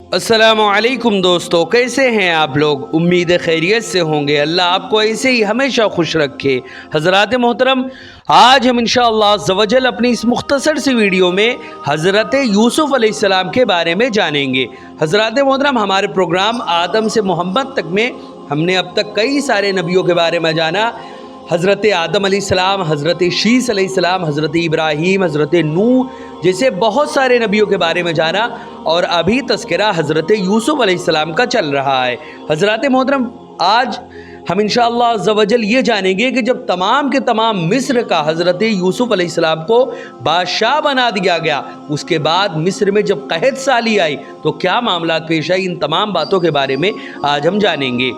अस्सलामु अलैकुम दोस्तों, कैसे हैं आप लोग। उम्मीद खैरियत से होंगे। अल्लाह आपको ऐसे ही हमेशा खुश रखे। हज़रात मोहतरम, आज हम इंशाअल्लाह अज़्ज़वजल अपनी इस मुख्तसर सी वीडियो में हज़रत यूसुफ़ अलैहिस्सलाम के बारे में जानेंगे। हज़रात मोहतरम, हमारे प्रोग्राम आदम से मोहम्मद तक में हमने अब तक कई सारे नबियों के बारे में जाना। हज़रत आदम अलैहिस्सलाम, हज़रत शीस अलैहिस्सलाम, हज़रत इब्राहीम, हज़रत नूह जैसे बहुत सारे नबियों के बारे में जाना, और अभी तज़किरा हज़रत यूसुफ़ अलैहिस्सलाम का चल रहा है। हज़रात मोहतरम, आज हम इंशाअल्लाह अज़्ज़वजल ये जानेंगे कि जब तमाम के तमाम मिस्र का हज़रत यूसुफ़ अलैहिस्सलाम को बादशाह बना दिया गया, उसके बाद मिस्र में जब क़हत साली आई तो क्या मामलात पेश आई, इन तमाम बातों के बारे में आज हम जानेंगे।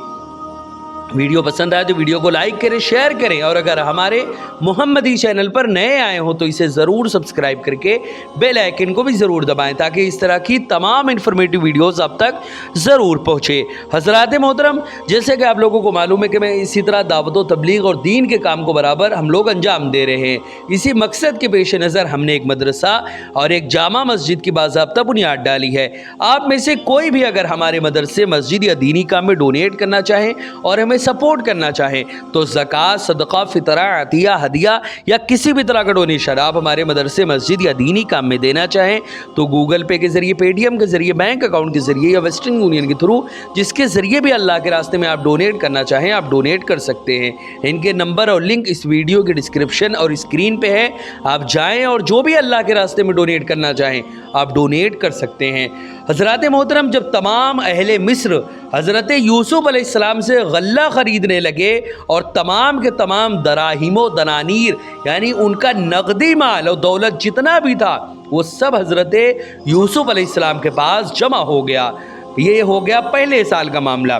वीडियो पसंद आए तो वीडियो को लाइक करें, शेयर करें, और अगर हमारे मोहम्मदी चैनल पर नए आए हो तो इसे ज़रूर सब्सक्राइब करके बेल आइकन को भी ज़रूर दबाएं ताकि इस तरह की तमाम इन्फॉर्मेटिव वीडियोस आप तक ज़रूर पहुँचे। हज़रात मोहतरम, जैसे कि आप लोगों को मालूम है कि मैं इसी तरह दावत व तबलीग और दीन के काम को बराबर हम लोग अंजाम दे रहे हैं। इसी मकसद के पेश नज़र हमने एक मदरसा और एक जामा मस्जिद की बाज़ाब्ता बुनियाद डाली है। आप में से कोई भी अगर हमारे मदरसे, मस्जिद या दीनी काम में डोनेट करना चाहें और हमें सपोर्ट करना चाहें तो ज़कात, सदका, फितरा, अतिया, हदिया या किसी भी तरह का डोनेशन आप हमारे मदरसे, मस्जिद या दीनी काम में देना चाहें तो गूगल पे के ज़रिए, पेटीएम के ज़रिए, बैंक अकाउंट के ज़रिए या वेस्टर्न यूनियन के थ्रू, जिसके ज़रिए भी अल्लाह के रास्ते में आप डोनेट करना चाहें आप डोनेट कर सकते हैं। इनके नंबर और लिंक इस वीडियो के डिस्क्रिप्शन और स्क्रीन पे है। आप जाएँ और जो भी अल्लाह के रास्ते में डोनेट करना चाहें आप डोनेट कर सकते हैं। हज़रात मोहतरम, जब तमाम अहले मिस्र हज़रत यूसुफ़ अलैहिस्सलाम से गल्ला ख़रीदने लगे और तमाम के तमाम दराहिमो दनानीर यानी उनका नकदी माल और दौलत जितना भी था वो सब हज़रत यूसुफ़ अलैहिस्सलाम के पास जमा हो गया। ये हो गया पहले साल का मामला।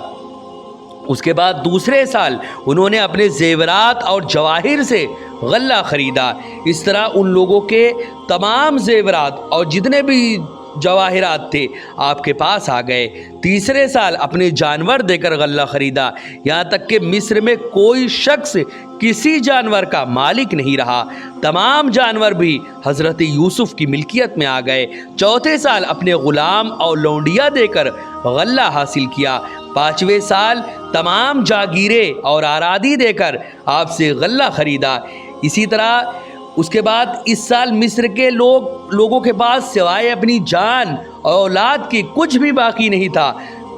उसके बाद दूसरे साल उन्होंने अपने जेवरात और जवाहिर से गल्ला ख़रीदा। इस तरह उन लोगों के तमाम जेवरात और जितने भी जवाहिरात थे आपके पास आ गए। तीसरे साल अपने जानवर देकर गल्ला ख़रीदा, यहाँ तक कि मिस्र में कोई शख्स किसी जानवर का मालिक नहीं रहा। तमाम जानवर भी हज़रत यूसुफ़ की मिल्कियत में आ गए। चौथे साल अपने ग़ुलाम और लौंडिया देकर गल्ला हासिल किया। पाँचवें साल तमाम जागीरें और आरादी देकर आपसे गल्ला ख़रीदा। इसी तरह उसके बाद इस साल मिस्र के लोगों के पास सिवाय अपनी जान और औलाद की कुछ भी बाकी नहीं था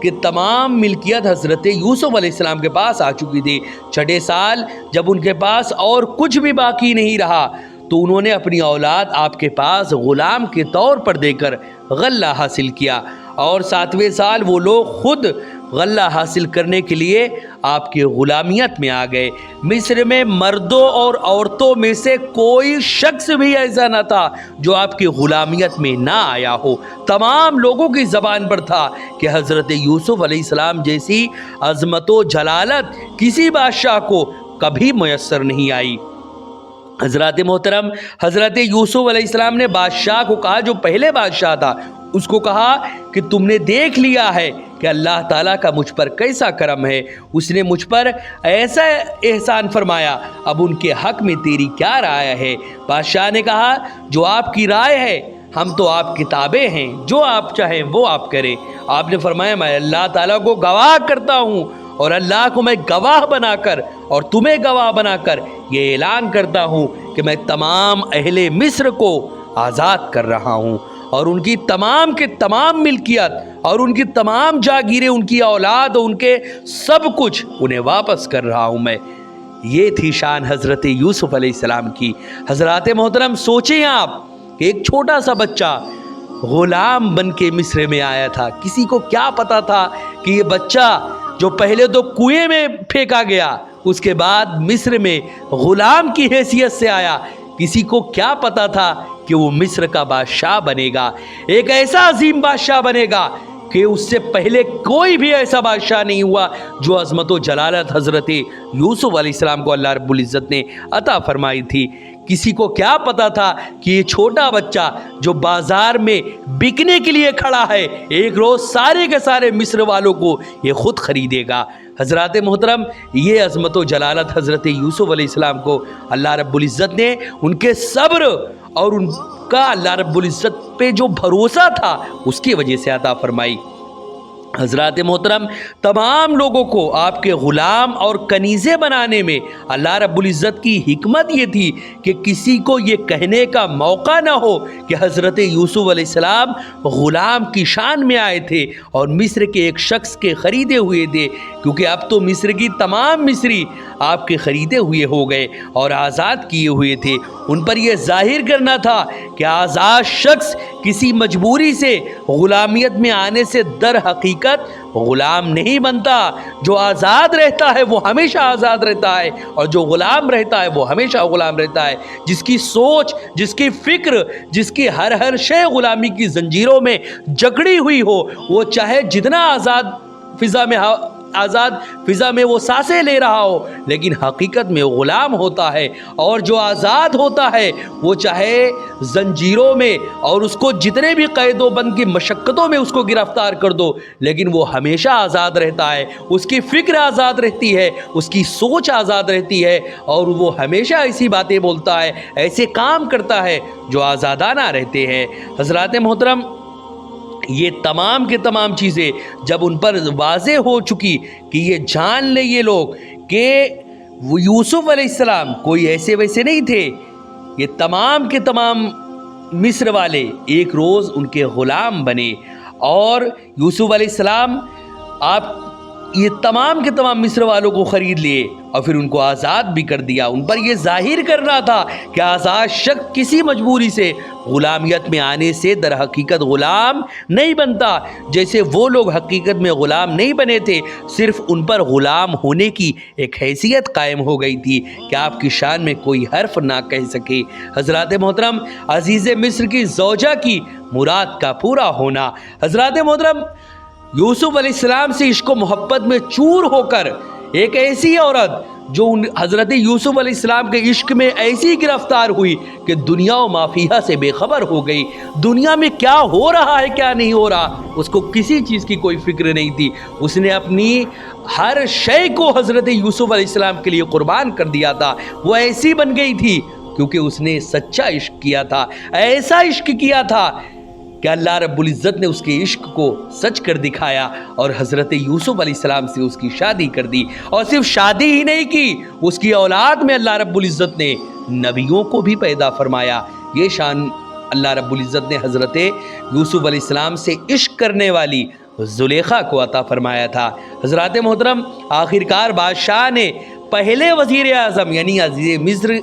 कि तमाम मिल्कियत हज़रत यूसुफ़ अलैहिस्सलाम के पास आ चुकी थी। छठे साल जब उनके पास और कुछ भी बाकी नहीं रहा तो उन्होंने अपनी औलाद आपके पास ग़ुलाम के तौर पर देकर गल्ला हासिल किया। और सातवें साल वो लोग खुद गल्ला हासिल करने के लिए आपके ग़ुलामियत में आ गए। मिस्र में मर्दों और औरतों में से कोई शख्स भी ऐसा न था जो आपकी ग़ुलामियत में ना आया हो। तमाम लोगों की ज़बान पर था कि हज़रत यूसुफ़ अलैहिस्सलाम जैसी अज़मत व जलालत किसी बादशाह को कभी मैसर नहीं आई। हज़रात मोहतरम, हज़रत यूसुफ़ अलैहिस्सलाम ने बादशाह को कहा, जो पहले बादशाह था उसको कहा कि तुमने देख लिया है कि अल्लाह ताला का मुझ पर कैसा करम है, उसने मुझ पर ऐसा एहसान फरमाया, अब उनके हक़ में तेरी क्या राय है। बादशाह ने कहा, जो आपकी राय है, हम तो आप किताबें हैं, जो आप चाहें वो आप करें। आपने फरमाया, मैं अल्लाह ताला को गवाह करता हूँ और अल्लाह को मैं गवाह बनाकर और तुम्हें गवाह बनाकर ये ऐलान करता हूँ कि मैं तमाम अहले मिस्र को आज़ाद कर रहा हूँ और उनकी तमाम के तमाम मिल्कियत और उनकी तमाम जागीरें, उनकी औलाद और उनके सब कुछ उन्हें वापस कर रहा हूँ मैं। ये थी शान हज़रत यूसुफ़ अलैहिस्सलाम की। हज़रात मोहतरम, सोचें आप कि एक छोटा सा बच्चा ग़ुलाम बन के मिस्र में आया था। किसी को क्या पता था कि ये बच्चा जो पहले तो कुएं में फेंका गया, उसके बाद मिस्र में ग़ुलाम की हैसियत से आया। किसी को क्या पता था कि वो मिस्र का बादशाह बनेगा, एक ऐसा अजीम बादशाह बनेगा कि उससे पहले कोई भी ऐसा बादशाह नहीं हुआ जो अज़मत व जलालत हज़रत यूसुफ़ अलैहिस्सलाम को अल्लाह रब्बुल इज़्ज़त ने अता फरमाई थी। किसी को क्या पता था कि ये छोटा बच्चा जो बाज़ार में बिकने के लिए खड़ा है, एक रोज़ सारे के सारे मिस्र वालों को ये ख़ुद ख़रीदेगा। हज़रात मोहतरम, ये अज़मत व जलालत हज़रत यूसुफ़ अलैहिस्सलाम को अल्लाह रब्बुल इज़्ज़त ने उनके सब्र और उनका अल्लाह रब्बुल इज़्ज़त पे जो भरोसा था उसकी वजह से अता फरमाई। حضرات محترم، تمام لوگوں کو آپ کے غلام اور کنیزے بنانے میں اللہ رب العزت کی حکمت یہ تھی کہ کسی کو یہ کہنے کا موقع نہ ہو کہ حضرت یوسف علیہ السلام غلام کی شان میں آئے تھے اور مصر کے ایک شخص کے خریدے ہوئے تھے، کیونکہ اب تو مصر کی تمام مصری آپ کے خریدے ہوئے ہو گئے اور آزاد کیے ہوئے تھے۔ ان پر یہ ظاہر کرنا تھا کہ آزاد شخص کسی مجبوری سے غلامیت میں آنے سے در حقیقت غلام نہیں بنتا۔ جو آزاد رہتا ہے وہ ہمیشہ آزاد رہتا ہے، اور جو غلام رہتا ہے وہ ہمیشہ غلام رہتا ہے۔ جس کی سوچ، جس کی فکر، جس کی ہر شے غلامی کی زنجیروں میں جکڑی ہوئی ہو، وہ چاہے جتنا آزاد فضا میں وہ سانسیں لے رہا ہو، لیکن حقیقت میں غلام ہوتا ہے۔ اور جو آزاد ہوتا ہے وہ چاہے زنجیروں میں اور اس کو جتنے بھی قید و بند کی مشقتوں میں اس کو گرفتار کر دو، لیکن وہ ہمیشہ آزاد رہتا ہے۔ اس کی فکر آزاد رہتی ہے، اس کی سوچ آزاد رہتی ہے، اور وہ ہمیشہ ایسی باتیں بولتا ہے، ایسے کام کرتا ہے جو آزادانہ رہتے ہیں۔ حضرات محترم، یہ تمام کے تمام چیزیں جب ان پر واضح ہو چکی کہ یہ جان لے یہ لوگ کہ وہ یوسف علیہ السلام کوئی ایسے ویسے نہیں تھے، یہ تمام کے تمام مصر والے ایک روز ان کے غلام بنے، اور یوسف علیہ السلام آپ یہ تمام کے تمام مصر والوں کو خرید لیے اور پھر ان کو آزاد بھی کر دیا۔ ان پر یہ ظاہر کرنا تھا کہ آزاد شخص کسی مجبوری سے غلامیت میں آنے سے در حقیقت غلام نہیں بنتا، جیسے وہ لوگ حقیقت میں غلام نہیں بنے تھے، صرف ان پر غلام ہونے کی ایک حیثیت قائم ہو گئی تھی کہ آپ کی شان میں کوئی حرف نہ کہہ سکے۔ حضرات محترم، عزیز مصر کی زوجہ کی مراد کا پورا ہونا۔ حضرات محترم، یوسف علیہ السلام سے عشق و محبت میں چور ہو کر ایک ایسی عورت جو حضرت یوسف علیہ السلام کے عشق میں ایسی گرفتار ہوئی کہ دنیا و ما فیہا سے بے خبر ہو گئی۔ دنیا میں کیا ہو رہا ہے کیا نہیں ہو رہا اس کو کسی چیز کی کوئی فکر نہیں تھی۔ اس نے اپنی ہر شے کو حضرت یوسف علیہ السلام کے لیے قربان کر دیا تھا۔ وہ ایسی بن گئی تھی کیونکہ اس نے سچا عشق کیا تھا، ایسا عشق کیا تھا کہ اللہ رب العزت نے اس کے عشق کو سچ کر دکھایا اور حضرت یوسف علیہ السلام سے اس کی شادی کر دی۔ اور صرف شادی ہی نہیں کی، اس کی اولاد میں اللہ رب العزت نے نبیوں کو بھی پیدا فرمایا۔ یہ شان اللہ رب العزت نے حضرت یوسف علیہ السلام سے عشق کرنے والی زلیخا کو عطا فرمایا تھا۔ حضرات محترم، آخرکار بادشاہ نے پہلے وزیر اعظم یعنی عزیز مصر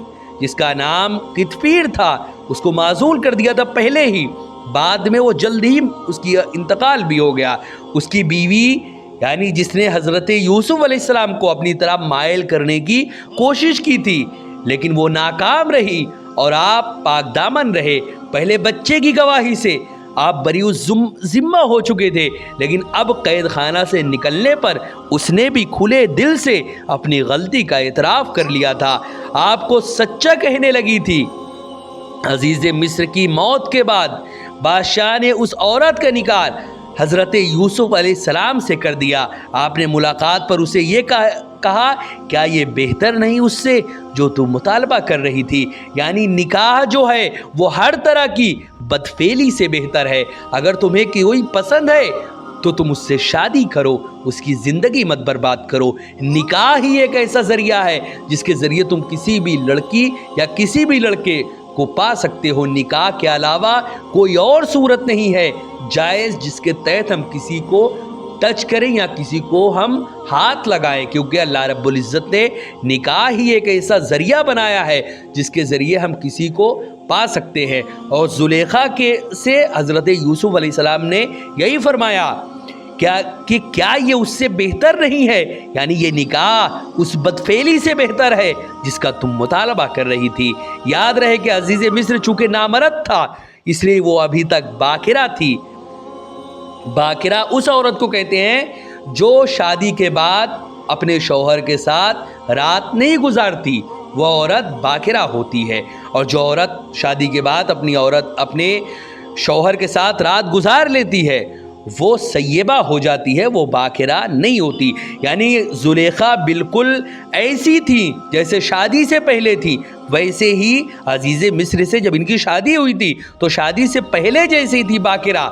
جس کا نام قطفیر تھا اس کو معزول کر دیا تھا پہلے ہی، بعد میں وہ جلد ہی اس کی انتقال بھی ہو گیا۔ اس کی بیوی یعنی جس نے حضرت یوسف علیہ السلام کو اپنی طرف مائل کرنے کی کوشش کی تھی لیکن وہ ناکام رہی اور آپ پاک دامن رہے۔ پہلے بچے کی گواہی سے آپ بری ذمہ ہو چکے تھے، لیکن اب قید خانہ سے نکلنے پر اس نے بھی کھلے دل سے اپنی غلطی کا اعتراف کر لیا تھا، آپ کو سچا کہنے لگی تھی۔ عزیز مصر کی موت کے بعد بادشاہ نے اس عورت کا نکاح حضرت یوسف علیہ السلام سے کر دیا۔ آپ نے ملاقات پر اسے یہ کہا کیا یہ بہتر نہیں اس سے جو تم مطالبہ کر رہی تھی؟ یعنی نکاح جو ہے وہ ہر طرح کی بدفعلی سے بہتر ہے۔ اگر تمہیں کوئی پسند ہے تو تم اس سے شادی کرو، اس کی زندگی مت برباد کرو۔ نکاح ہی ایک ایسا ذریعہ ہے جس کے ذریعے تم کسی بھی لڑکی یا کسی بھی لڑکے کو پا سکتے ہو۔ نکاح کے علاوہ کوئی اور صورت نہیں ہے جائز جس کے تحت ہم کسی کو ٹچ کریں یا کسی کو ہم ہاتھ لگائیں، کیونکہ اللہ رب العزت نے نکاح ہی ایک ایسا ذریعہ بنایا ہے جس کے ذریعے ہم کسی کو پا سکتے ہیں۔ اور زلیخا سے حضرت یوسف علیہ السلام نے یہی فرمایا کہ کیا یہ اس سے بہتر نہیں ہے؟ یعنی یہ نکاح اس بدفعلی سے بہتر ہے جس کا تم مطالبہ کر رہی تھی۔ یاد رہے کہ عزیز مصر چونکہ نامرد تھا اس لیے وہ ابھی تک باکرہ تھی۔ باکرہ اس عورت کو کہتے ہیں جو شادی کے بعد اپنے شوہر کے ساتھ رات نہیں گزارتی، وہ عورت باکرہ ہوتی ہے۔ اور جو عورت شادی کے بعد اپنے شوہر کے ساتھ رات گزار لیتی ہے وہ سیبہ ہو جاتی ہے، وہ باکرہ نہیں ہوتی۔ یعنی زلیخا بالکل ایسی تھی جیسے شادی سے پہلے تھی، ویسے ہی عزیز مصر سے جب ان کی شادی ہوئی تھی تو شادی سے پہلے جیسی تھی باکرہ۔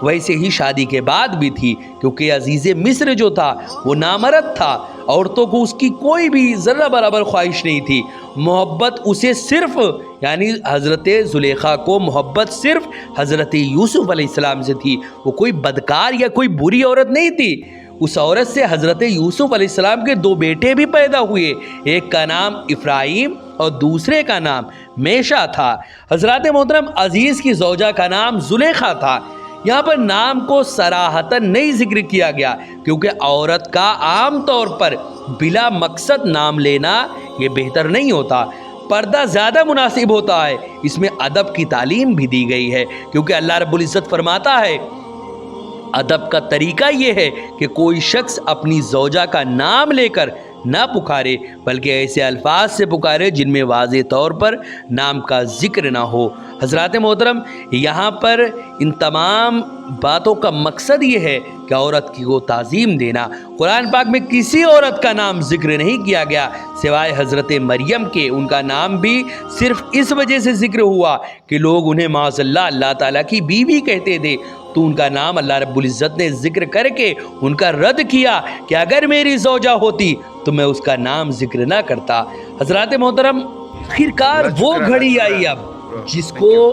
वैसे ही शादी के बाद भी थी, क्योंकि अजीज़ मिस्र जो था वो नामर्द था, औरतों को उसकी कोई भी ज़र्रा बराबर ख्वाहिश नहीं थी। मोहब्बत उसे सिर्फ़ यानी हज़रत ज़ुलेखा को मोहब्बत सिर्फ़ हज़रत यूसुफ़ अलैहिस्सलाम से थी। वो कोई बदकार या कोई बुरी औरत नहीं थी। उस औरत से हज़रत यूसुफ़ अलैहिस्सलाम के 2 बेटे भी पैदा हुए, एक का नाम इफ़्राइम और दूसरे का नाम मेशा था। हज़रत मोहतरम अज़ीज़ की ज़ौजा का नाम ज़ुलेखा था। यहाँ पर नाम को सराहतन नहीं जिक्र किया गया, क्योंकि औरत का आम तौर पर बिला मकसद नाम लेना ये बेहतर नहीं होता। पर्दा ज़्यादा मुनासिब होता है। इसमें अदब की तालीम भी दी गई है, क्योंकि अल्लाह रब्बुल इज़्ज़त फरमाता है अदब का तरीका ये है कि कोई शख्स अपनी ज़ौजा का नाम लेकर ना पुकारे, बल्कि ऐसे अल्फाज से पुकारे जिनमें वाज़े तौर पर नाम का ज़िक्र ना हो। हज़रात मोहतरम, यहाँ पर इन तमाम बातों का मकसद ये है कि औरत की को ताज़ीम देना। कुरान पाक में किसी औरत का नाम ज़िक्र नहीं किया गया सिवाय हज़रत मरियम के। उनका नाम भी सिर्फ़ इस वजह से ज़िक्र हुआ कि लोग उन्हें माज़अल्लाह अल्लाह ताला की बीवी कहते थे, तो उनका नाम अल्लाह रब्बुल इज़्ज़त ने ज़िक्र करके उनका रद्द किया कि अगर मेरी ज़ौजा होती तो मैं उसका नाम ज़िक्र ना करता। हज़रात मोहतरम, आखिरकार वो घड़ी आई अब जिसको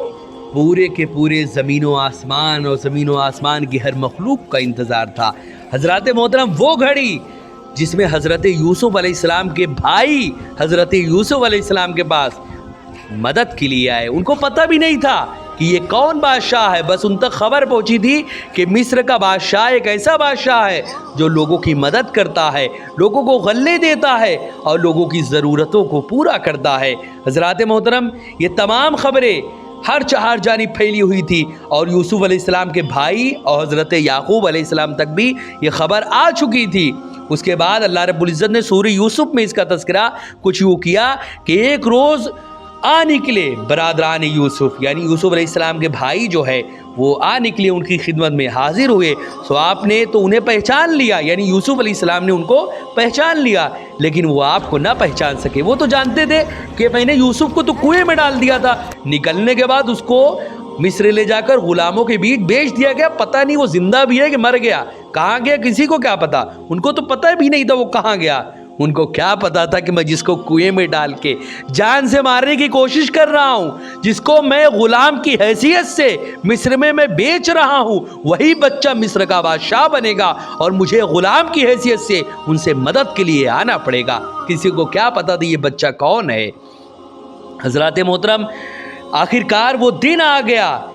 पूरे के पूरे ज़मीन व आसमान और ज़मीन व आसमान की हर मखलूक का इंतज़ार था। हज़रात मोहतरम, वो घड़ी जिसमें हज़रत यूसुफ़ अलैहिस्सलाम के भाई हज़रत यूसुफ़ अलैहिस्सलाम के पास मदद के लिए आए। उनको पता भी नहीं था कि ये कौन बादशाह है, बस उन तक खबर पहुंची थी कि मिस्र का बादशाह एक ऐसा बादशाह है जो लोगों की मदद करता है, लोगों को गल्ले देता है और लोगों की ज़रूरतों को पूरा करता है। हज़रात मोहतरम, ये तमाम खबरें हर चार जानिब फैली हुई थी और यूसुफ़ अलैहिस्सलाम के भाई और हज़रत याकूब अलैहिस्सलाम तक भी ये खबर आ चुकी थी। उसके बाद अल्लाह रब्बुल इज़्ज़त ने सूरह यूसुफ़ में इसका तज़किरा कुछ यूँ किया कि एक रोज़ आ निकले बरादरान यूसुफ़, यानी यूसुफ़ अलैहिस्सलाम के भाई जो है वो आ निकले, उनकी खिदमत में हाजिर हुए। सो आपने तो उन्हें पहचान लिया, यानी यूसुफ़ अलैहिस्सलाम ने उनको पहचान लिया, लेकिन वो आपको ना पहचान सके। वो तो जानते थे कि मैंने यूसुफ़ को तो कुएं में डाल दिया था, निकलने के बाद उसको मिस्र ले जाकर ग़ुलामों के बीच बेच दिया गया। पता नहीं वो ज़िंदा भी है कि मर गया, कहाँ गया किसी को क्या पता। उनको तो पता भी नहीं था वो कहाँ गया। उनको क्या पता था कि मैं जिसको कुएं में डाल के जान से मारने की कोशिश कर रहा हूँ, जिसको मैं ग़ुलाम की हैसियत से मिस्र में मैं बेच रहा हूँ, वही बच्चा मिस्र का बादशाह बनेगा और मुझे ग़ुलाम की हैसियत से उनसे मदद के लिए आना पड़ेगा। किसी को क्या पता था ये बच्चा कौन है। हज़रात मोहतरम, आखिरकार वो दिन आ गया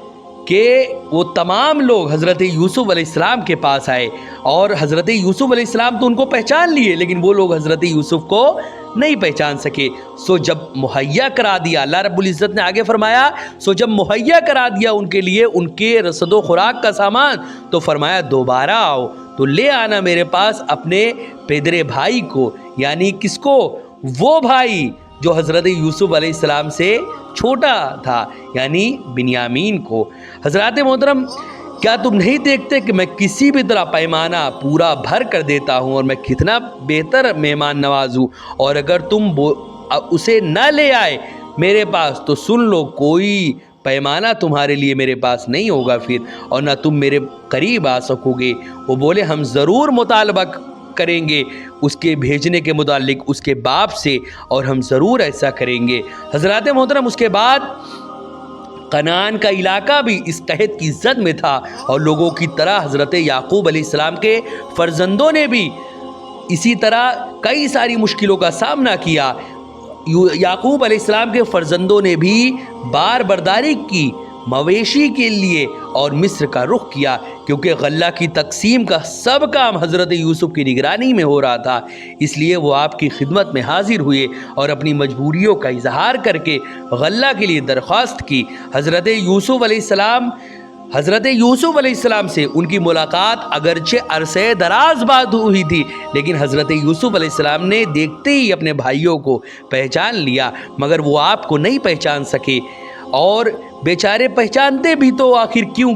कि वो तमाम लोग हज़रत यूसुफ़ अलैहिस्सलाम के पास आए और हज़रत यूसुफ़ अलैहिस्सलाम तो उनको पहचान लिए, लेकिन वो लोग हज़रत यूसुफ़ को नहीं पहचान सके। सो जब मुहैया करा दिया, अल्लाह रब्बुल इज़्ज़त ने आगे फरमाया, सो जब मुहैया करा दिया उनके लिए उनके रसद खुराक का सामान, तो फरमाया दोबारा आओ तो ले आना मेरे पास अपने पेदरे भाई को, यानी किसको, वो भाई जो हज़रत यूसुफ़ अलैहिस्सलाम से छोटा था, यानी बिन्यामीन को। हज़रात मोहतरम, क्या तुम नहीं देखते कि मैं किसी भी तरह पैमाना पूरा भर कर देता हूँ और मैं कितना बेहतर मेहमान नवाज हूँ, और अगर तुम उसे न ले आए मेरे पास तो सुन लो, कोई पैमाना तुम्हारे लिए मेरे पास नहीं होगा फिर, और ना तुम मेरे करीब आ सकोगे। वो बोले हम ज़रूर मुतालबा करेंगे उसके भेजने के मुतालिक उसके बाप से, और हम ज़रूर ऐसा करेंगे। हज़रात मोहतरम, उसके बाद कनान का इलाका भी इस तहत की ज़द में था और लोगों की तरह हज़रत याकूब अलैहिस्सलाम के फ़र्जंदों ने भी इसी तरह कई सारी मुश्किलों का सामना किया। याकूब अलैहिस्सलाम के फ़र्जंदों ने भी बार बर्दारी की मवेशी के लिए और मिस्र का रुख किया, क्योंकि गल्ला की तकसीम का सब काम हज़रत यूसुफ़ की निगरानी में हो रहा था। इसलिए वो आपकी खिदमत में हाजिर हुए और अपनी मजबूरियों का इजहार करके गल्ला के लिए दरख्वास्त की। हज़रत यूसुफ़ अलैहिस्सलाम से उनकी मुलाकात अगरचे अरसे दराज बाद हुई थी, लेकिन हज़रत यूसुफ़ अलैहिस्सलाम ने देखते ही अपने भाइयों को पहचान लिया, मगर वो आपको नहीं पहचान सके। और बेचारे पहचानते भी तो आखिर क्यों,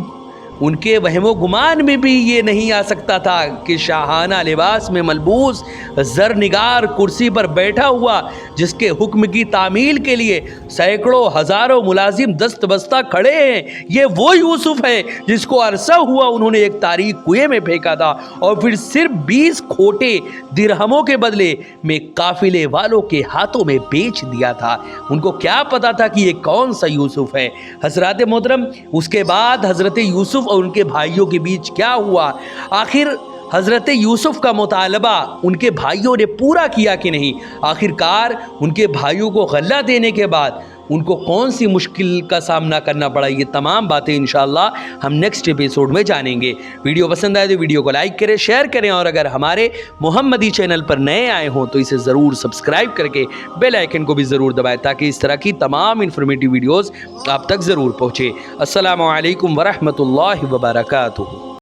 ان کے वहम गुमान में भी ये नहीं आ सकता था कि शाहाना लिबास में मलबूस ज़रनिगार कुर्सी पर बैठा हुआ, जिसके हुक्म की तामील के लिए सैकड़ों हज़ारों मुलाजिम दस्त बस्ता खड़े हैं, ये वो यूसुफ है जिसको अरसा हुआ उन्होंने एक तारीख कुएं में फेंका था और फिर सिर्फ 20 खोटे दिरहमों के बदले में काफिले वालों के हाथों में बेच दिया था। उनको क्या पता था कि ये कौन सा यूसुफ है। हजरत मोहतरम, उसके बाद हजरत यूसुफ और उनके भाइयों के बीच क्या हुआ, आखिर हजरत यूसुफ का मुतालबा उनके भाइयों ने पूरा किया कि नहीं, आखिरकार उनके भाइयों को गल्ला देने के बाद उनको कौन सी मुश्किल का सामना करना पड़ा, ये तमाम बातें इंशाअल्लाह हम नेक्स्ट एपिसोड में जानेंगे। वीडियो पसंद आए तो वीडियो को लाइक करें, शेयर करें और अगर हमारे मोहम्मदी चैनल पर नए आए हों तो इसे ज़रूर सब्सक्राइब करके बेल आइकन को भी ज़रूर दबाएं ताकि इस तरह की तमाम इन्फॉर्मेटिव वीडियोज़ आप तक ज़रूर पहुँचे। अस्सलामु अलैकुम वरहमतुल्लाहि वबरकातुहू।